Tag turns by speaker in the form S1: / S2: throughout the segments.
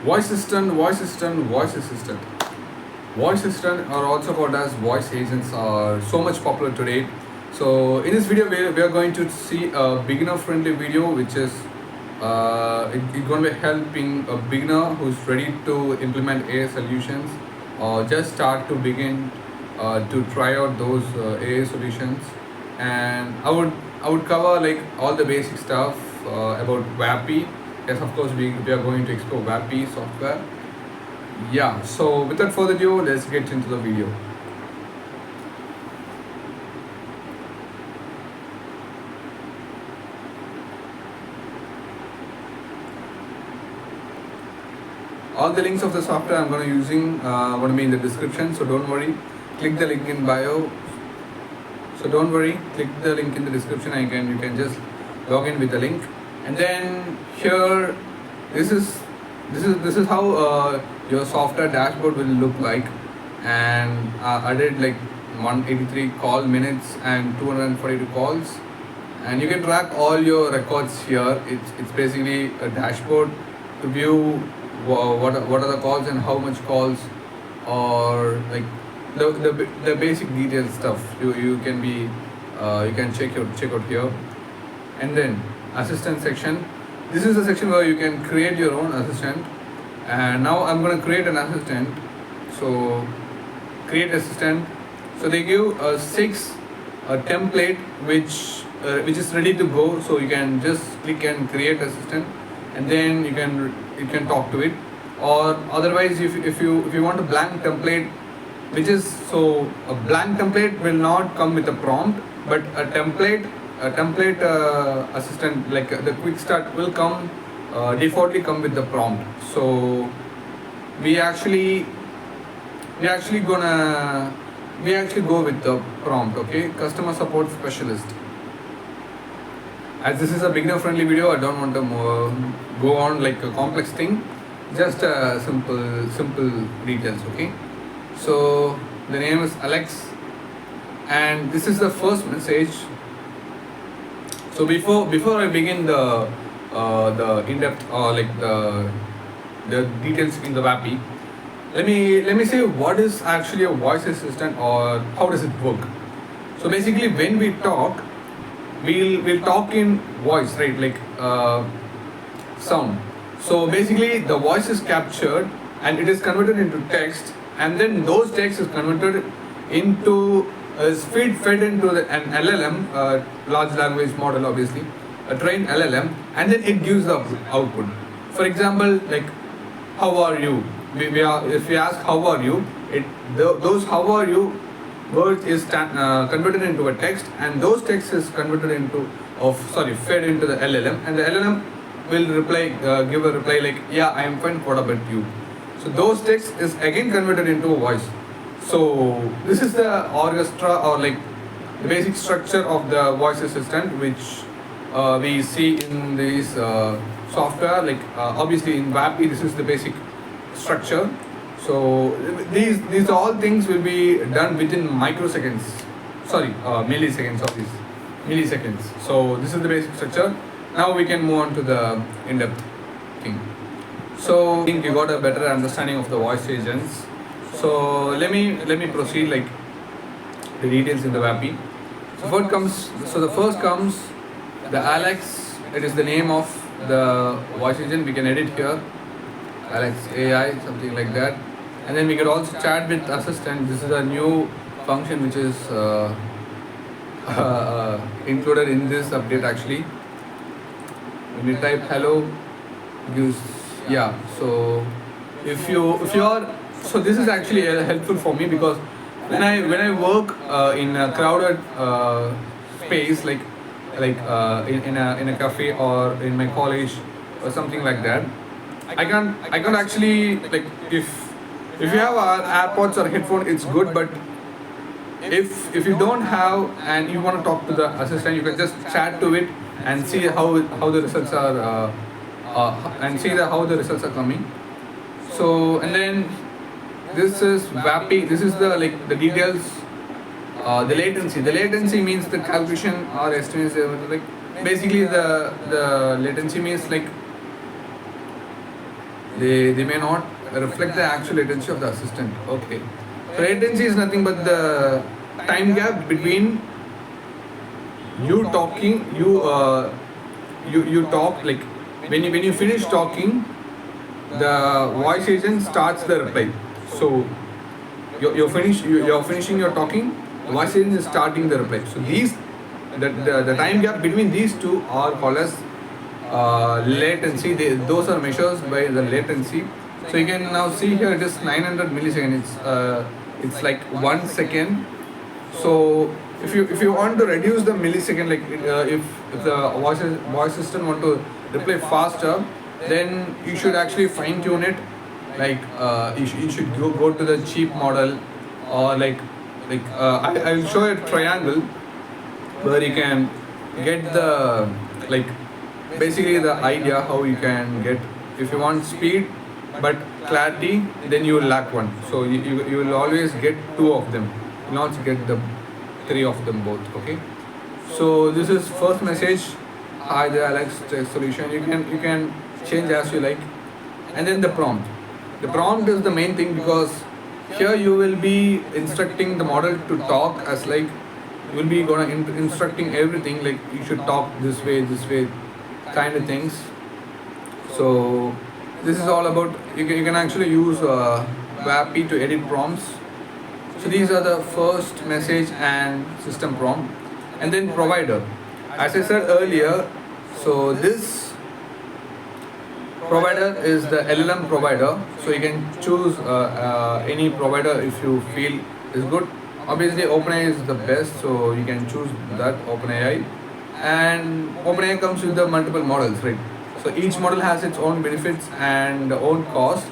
S1: Voice assistant, voice assistant, voice assistant. Voice assistant are also called as voice agents are so much popular today. So in this video we are going to see a beginner friendly video which is it's going to be helping a beginner who's ready to implement AI solutions or just start to begin to try out those AI solutions. And I would cover like all the basic stuff about WAPI. Yes, of course we are going to explore WAPI software. Yeah, so without further ado, let's get into the video. All the links of the software I'm going to be in the description, so don't worry. Click the link in bio. So don't worry, click the link in the description. You can just log in with the link, and then here, this is how your software dashboard will look like. And I did like 183 call minutes and 242 calls, and you can track all your records here. It's basically a dashboard to view what are the calls and how much calls, or like the basic detailed stuff. You can be you can check out here. And then assistant section. This is the section where you can create your own assistant. And now I'm going to create an assistant. So create assistant. So they give a 6 a template which is ready to go. So you can just click and create assistant, and then you can talk to it. Or otherwise, if you want a blank template, which is so a blank template will not come with a prompt, but a template assistant like the quick start will come defaultly come with the prompt. So we actually go with the prompt. Okay, customer support specialist. As this is a beginner friendly video, I don't want to go on like a complex thing, just simple details. Okay, so the name is Alex, and this is the first message. So before I begin the in-depth or like the details in the WAPI, let me say what is actually a voice assistant or how does it work. So basically, when we talk, we'll talk in voice, right? Like sound. So basically, the voice is captured and it is converted into text, and then those text is converted into fed into an LLM, large language model, obviously, a trained LLM, and then it gives the output. For example, like how are you? If we ask how are you, those how are you words is converted into a text, and those text is converted into fed into the LLM, and the LLM will reply, give a reply like, yeah, I am fine, what about you? So those text is again converted into a voice. So this is the orchestra or like the basic structure of the voice assistant, which we see in this software. Like obviously in WAPI, this is the basic structure. So these all things will be done within microseconds. Milliseconds. Obviously, milliseconds. So this is the basic structure. Now we can move on to the in-depth thing. So I think you got a better understanding of the voice agents. So let me proceed like the details in the WAPI. So the first comes the Alex. It is the name of the voice agent. We can edit here, Alex AI, something like that. And then we can also chat with assistant. This is a new function which is included in this update actually. When we type hello, gives yeah. So if you are, so this is actually helpful for me, because when I work in a crowded space, like in a cafe or in my college or something like that, I can't actually, like, if you have AirPods or headphone, it's good. But if you don't have and you want to talk to the assistant, you can just chat to it and see how the results are how the results are coming. So, and then this is WAPI. This is the the details. The latency. The latency means the calculation or estimates. Like basically the latency means like they may not reflect the actual latency of the assistant. Okay. So latency is nothing but the time gap between you talking, you talk, like when you finish talking, the voice agent starts the reply. So you're finishing your talking, the voice agent is starting the reply. So the time gap between these two are called as latency. Those are measures by the latency. So you can now see here it is 900 milliseconds. It's like 1 second. So if you want to reduce the millisecond, like if the voice system want to reply faster, then you should actually fine tune it. Like you should go to the cheap model, or I will show a triangle where you can get the, like, basically the idea how you can get, if you want speed but clarity, then you will lack one. So you will always get two of them, not get the three of them both. Okay. So this is first message. Hi there, Alex. Tech solution. You can change as you like, and then the prompt. The prompt is the main thing, because here you will be instructing the model to talk as, like, you will be gonna instructing everything, like you should talk this way, kind of things. So this is all about, you can actually use WAPI to edit prompts. So these are the first message and system prompt, and then provider. As I said earlier, so this provider is the LLM provider. So you can choose any provider if you feel is good. Obviously OpenAI is the best, so you can choose that, OpenAI. And OpenAI comes with the multiple models, right? So each model has its own benefits and own cost.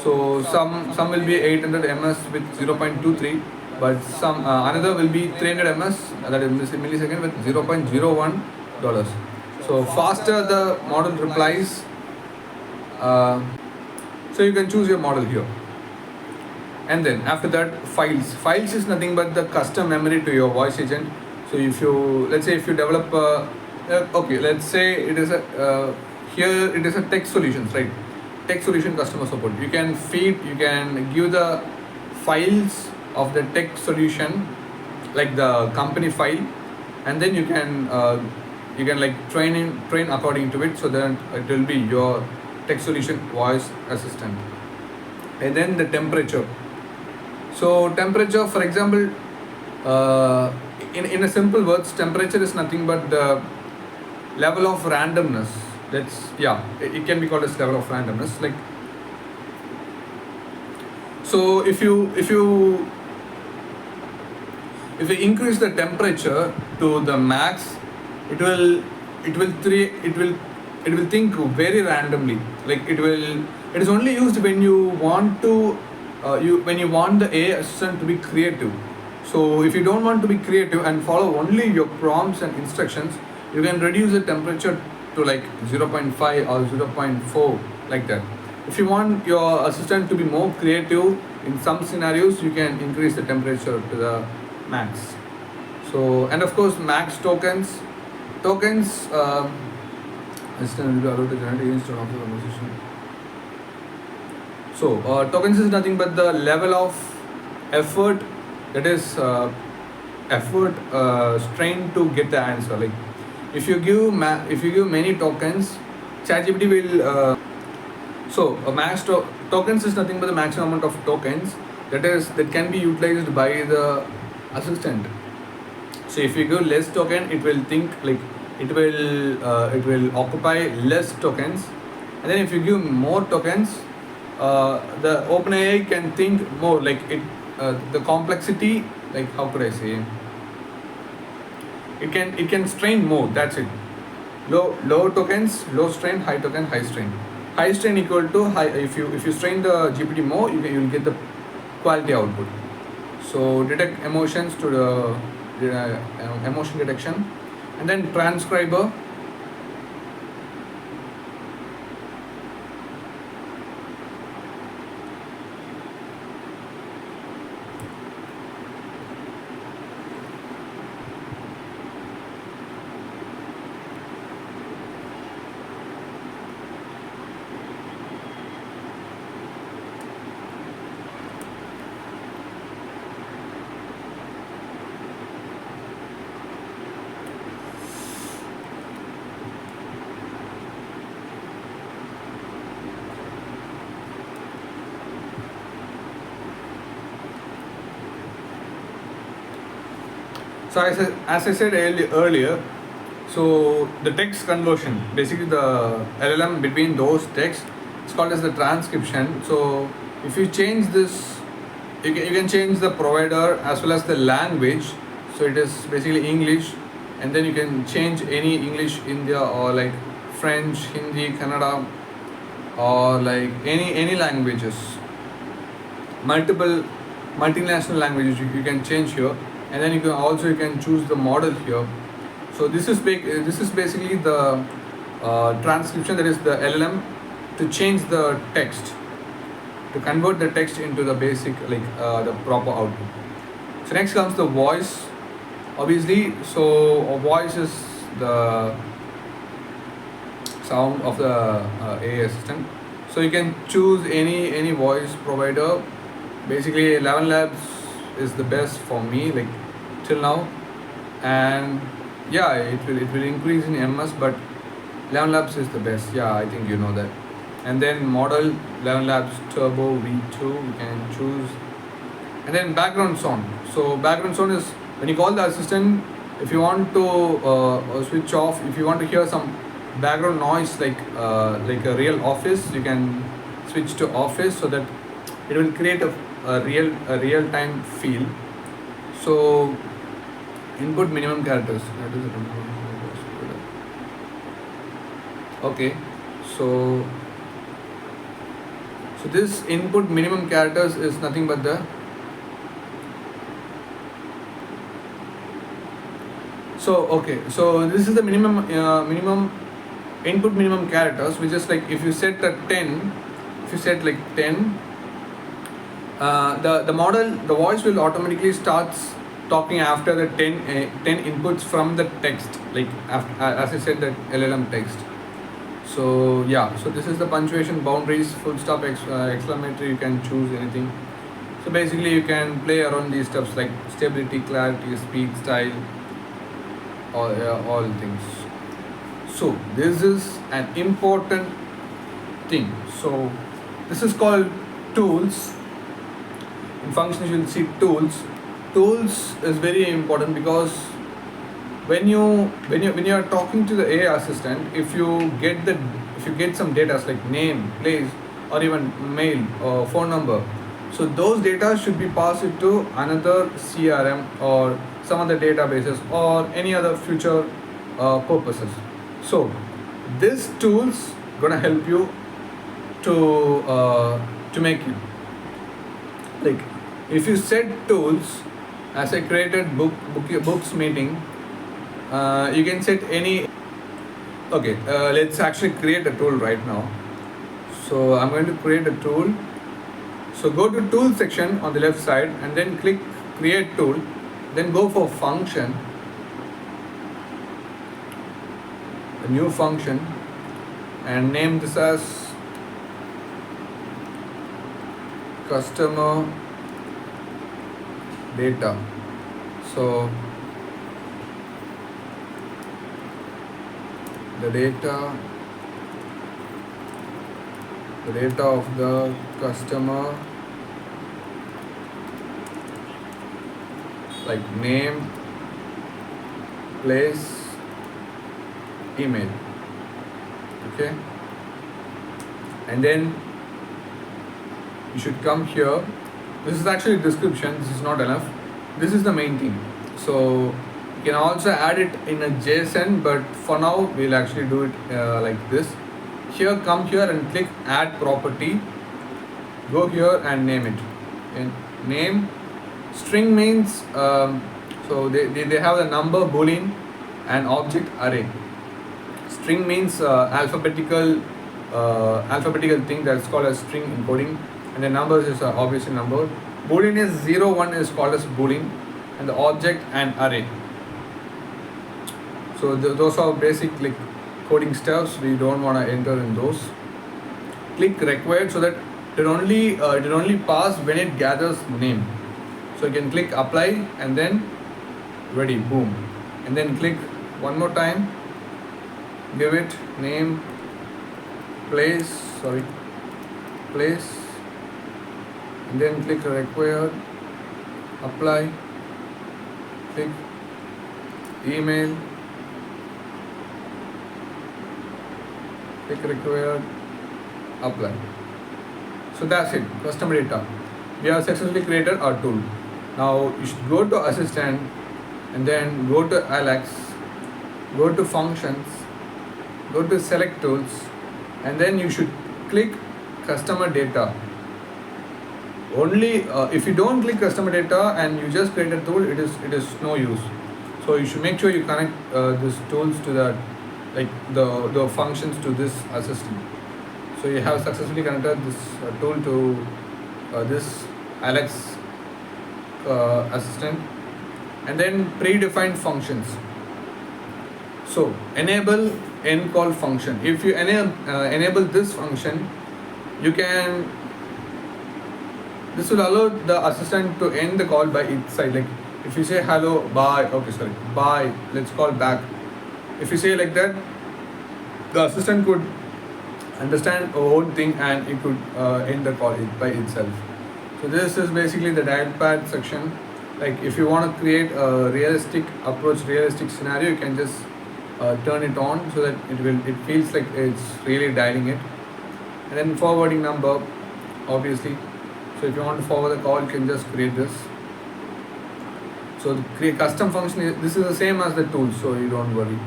S1: So some will be 800 ms with 0.23, but some another will be 300 ms, that is millisecond, with 0.01 dollars. So faster the model replies. So you can choose your model here. And then after that, files is nothing but the custom memory to your voice agent. So if you, let's say if you develop okay, let's say it is a here it is a tech solutions, right? Tech solution customer support. You can give the files of the tech solution, like the company file, and then you can like train according to it, so that it will be your tech solution voice assistant. And then the temperature. So temperature, for example, in a simple words, temperature is nothing but the level of randomness. It can be called as level of randomness. Like, so if you increase the temperature to the max, it will think very randomly. Like it is only used when you want to when you want the AI assistant to be creative. So if you don't want to be creative and follow only your prompts and instructions, you can reduce the temperature to like 0.5 or 0.4, like that. If you want your assistant to be more creative in some scenarios, you can increase the temperature to the max. So, and of course, max tokens assistant will be allowed to generate agents of the conversation. So tokens is nothing but the level of effort, that is strain to get the answer. Like if you give many tokens, ChatGPT will so a tokens is nothing but the maximum amount of tokens that can be utilized by the assistant. So if you give less token, it will think like it will occupy less tokens, and then if you give more tokens, the OpenAI can think more, like it the complexity, like how could I say, it can strain more. That's it. Low tokens, low strain, high token, high strain. High strain equal to high. If you strain the GPT more, you will get the quality output. So detect emotions to the emotion detection, and then transcriber. So as I said earlier, so the text conversion, basically the LLM between those texts, it's called as the transcription. So if you change this, you can change the provider as well as the language. So it is basically English, and then you can change any English, India, or like French, Hindi, Kannada, or like any languages, multiple multinational languages you can change here, and then you can choose the model here. So this is basically the transcription, that is the LLM to change the text, to convert the text into the basic the proper output. So next comes the voice, obviously. So a voice is the sound of the AI assistant. So you can choose any voice provider. Basically, 11 Labs is the best for me, like till now, and yeah, it will increase in MS, but 11 Labs is the best. Yeah, I think you know that. And then model 11 Labs Turbo V2 you can choose, and then background sound. So background sound is when you call the assistant, if you want to switch off, if you want to hear some background noise like a real office, you can switch to office, so that it will create a real time feel. So input minimum characters, that is okay. So this input minimum characters is nothing but the so this is the minimum input minimum characters, which is like if you set a 10, if you set like 10, the model, the voice will automatically starts talking after the 10 inputs from the text, like after, as I said, that LLM text. So yeah, so this is the punctuation, boundaries, full stop, exclamatory, you can choose anything. So basically you can play around these stuffs like stability, clarity, speed, style, all things. So this is an important thing. So this is called tools. In functions you will see tools. Tools is very important because when you are talking to the AI assistant, if you get some data like name, place, or even mail or phone number, so those data should be passed to another CRM or some other databases or any other future purposes. So these tools gonna help you to make you, like if you set tools, as I created books meeting, you can set any. Okay, let's actually create a tool right now. So I'm going to create a tool. So go to tool section on the left side and then click create tool, then go for function, a new function, and name this as customer data. So the data of the customer, like name, place, email. Okay, and then you should come here. This is actually description, this is not enough, this is the main thing. So you can also add it in a JSON, but for now we'll actually do it like this. Here, come here and click add property, go here and name it. And name, string means so they have the number, boolean, and object array. String means alphabetical thing, that's called as string encoding, and the numbers is obviously number. Boolean is 0, 1 is called as boolean, and the object and array. So those are basic like coding stuffs, we don't want to enter in those. Click required, so that it only pass when it gathers name. So you can click apply and then ready, boom, and then click one more time, give it name, place, and then click required, apply, click email, click required, apply. So that's it, customer data. We have successfully created our tool. Now you should go to assistant and then go to Alex, go to functions, go to select tools, and then you should click customer data. Only if you don't click customer data and you just create a tool, it is no use. So you should make sure you connect these tools to that, like the functions to this assistant. So you have successfully connected this tool to this Alex assistant, and then predefined functions. So enable end call function. If you enable this function, you can. This will allow the assistant to end the call by its side. Like if you say hello, bye, okay, sorry, bye, let's call back. If you say like that, the assistant could understand our own thing and it could end the call by itself. So this is basically the dial pad section. Like if you want to create a realistic approach, realistic scenario, you can just turn it on so that it feels like it's really dialing it. And then forwarding number, obviously. So if you want to forward the call, you can just create this. So the create custom function this is the same as the tool, so you don't worry.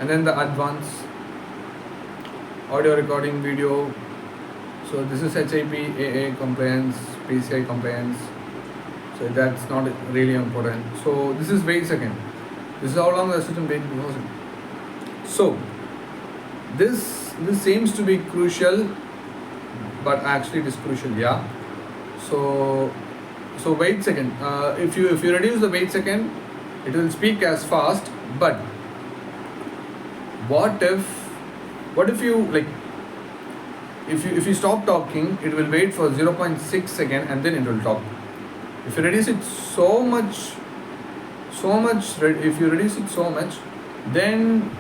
S1: And then the advanced audio recording video. So this is HIP, AA compliance, PCI compliance. So that's not really important. So this is wait second. This is how long the system wait goes. So this seems to be crucial, but actually it is crucial, yeah. So wait second. If you reduce the wait second, it will speak as fast. But what if you like if you stop talking, it will wait for 0.6 second and then it will talk. If you reduce it so much, if you reduce it so much, then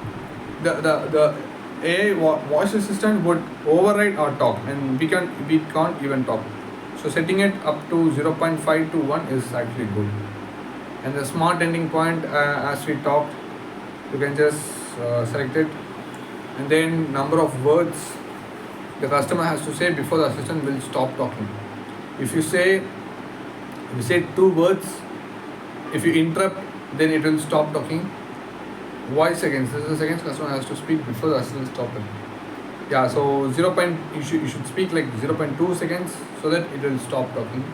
S1: the AI voice assistant would override our talk, and we can't even talk. So setting it up to 0.5 to 1 is actually good. And the smart ending point, as we talked, you can just select it, and then number of words the customer has to say before the assistant will stop talking. If you say 2 words, if you interrupt, then it will stop talking. Voice seconds. This is the seconds customer has to speak before the assistant stops it. Yeah, so you should speak like 0.2 seconds so that it will stop talking.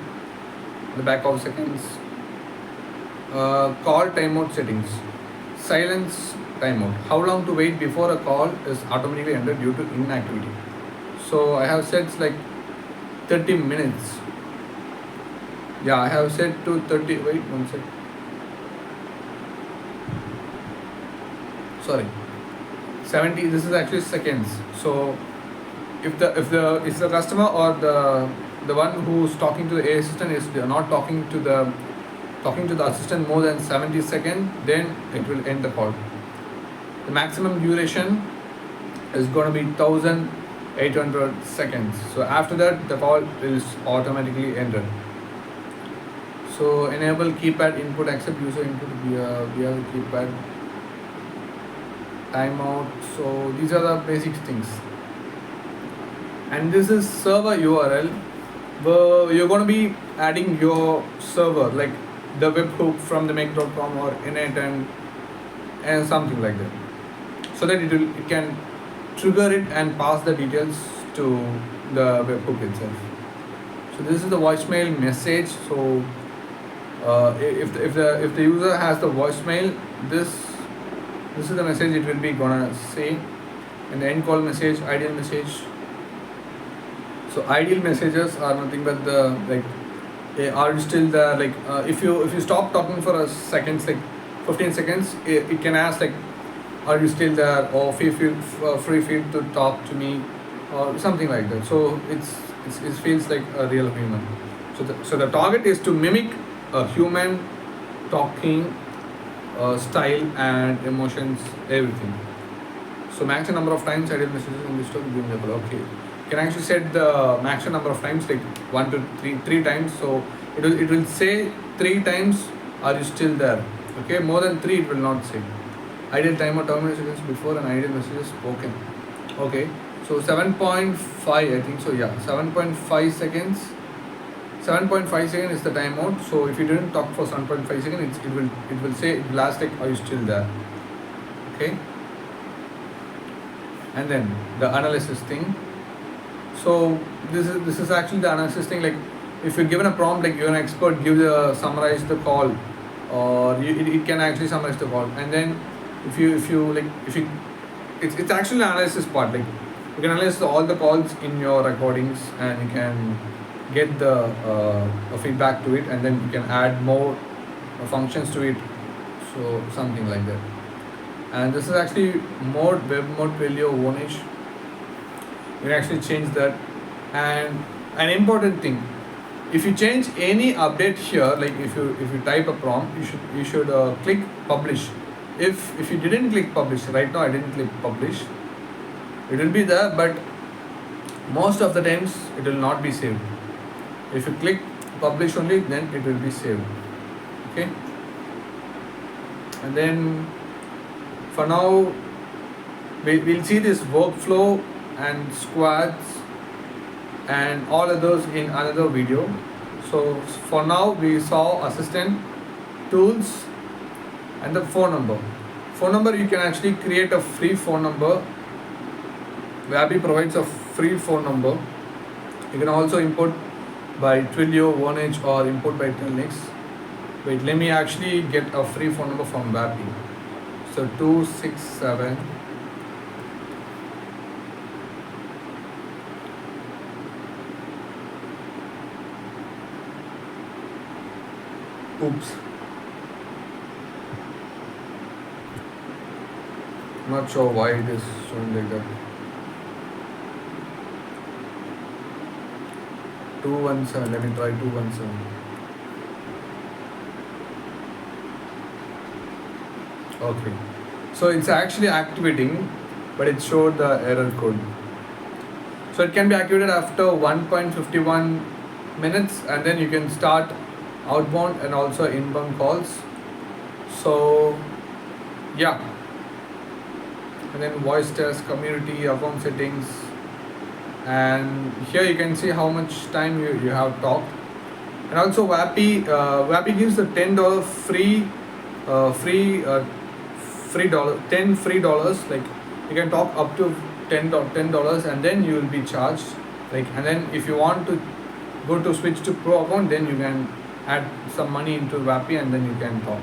S1: The back of seconds. Call timeout settings. Silence timeout. How long to wait before a call is automatically ended due to inactivity. So I have set like 30 minutes. Yeah, I have set to 30. Wait one sec. Sorry, 70. This is actually seconds. So if the customer or the one who's talking to the AI assistant is not talking to the assistant more than 70 seconds, then it will end the call. The maximum duration is going to be 1800 seconds. So after that, the call is automatically ended. So enable keypad input, accept user input via keypad. Timeout. So these are the basic things. And this is server URL where you're going to be adding your server, like the webhook from the make.com or init and something like that, so that it can trigger it and pass the details to the webhook itself. So this is the voicemail message. So if the user has the voicemail, this is the message it will be gonna say. And the end call message, ideal message. So ideal messages are nothing but are you still there? Like if you stop talking for a second, like 15 seconds, it can ask like, are you still there, or free feel to talk to me, or something like that. So it feels like a real human. So the target is to mimic a human talking style and emotions, everything. So maximum number of times ideal messages in this story will be available. Okay, you can actually set the maximum number of times, like 1 to 3 times. So it will say 3 times, are you still there? Okay, more than 3 it will not say. Ideal timer termination seconds before and ideal message is spoken. Okay, so 7.5, I think so, yeah, 7.5 seconds. 7.5 seconds is the timeout. So if you didn't talk for 7.5 seconds, it will say, it will ask like, are you still there? Okay, and then the analysis thing. So this is actually the analysis thing. Like if you're given a prompt, like you're an expert, summarize the call, or it can actually summarize the call. And then if you it's actually an analysis part. Like you can analyze all the calls in your recordings, and you can get the feedback to it, and then you can add more functions to it. So something like that. And this is actually web mode failure warning. You can actually change that. And an important thing, if you change any update here, like if you type a prompt, you should click publish. If you didn't click publish right now, I didn't click publish, it will be there, but most of the times it will not be saved. If you click publish only, then it will be saved. Okay, and then for now we'll see this workflow and squads and all others in another video. So for now we saw assistant, tools, and the phone number. You can actually create a free phone number. Wappy provides a free phone number. You can also import by Twilio, Vonage, or import by Telnix. Wait, let me actually get a free phone number from Wappy. So 267 oops, not sure why it is showing like that. 217, let me try 217. Okay, so it's actually activating, but it showed the error code. So it can be activated after 1.51 minutes, and then you can start outbound and also inbound calls. So yeah, and then voice test, community, account settings, and here you can see how much time you have talked. And also Wappy gives the $10 free dollars. Like you can talk up to $10, and then you will be charged. Like, and then if you want to go to switch to pro account, then you can add some money into Wappy, and then you can talk.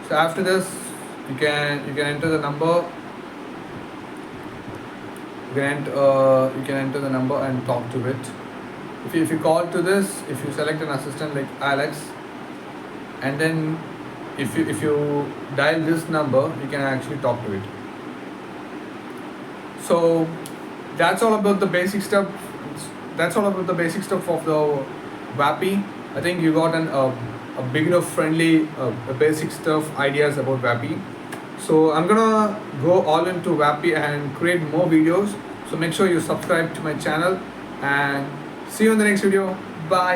S1: So after this, you can enter the number. You can enter the number and talk to it. If you call to this, if you select an assistant like Alex, and then if you dial this number, you can actually talk to it. So that's all about the basic stuff. Of the Wappy. I think you got a beginner friendly basic stuff ideas about Wappy. So I'm gonna go all into Wappy and create more videos. So make sure you subscribe to my channel, and see you in the next video. Bye.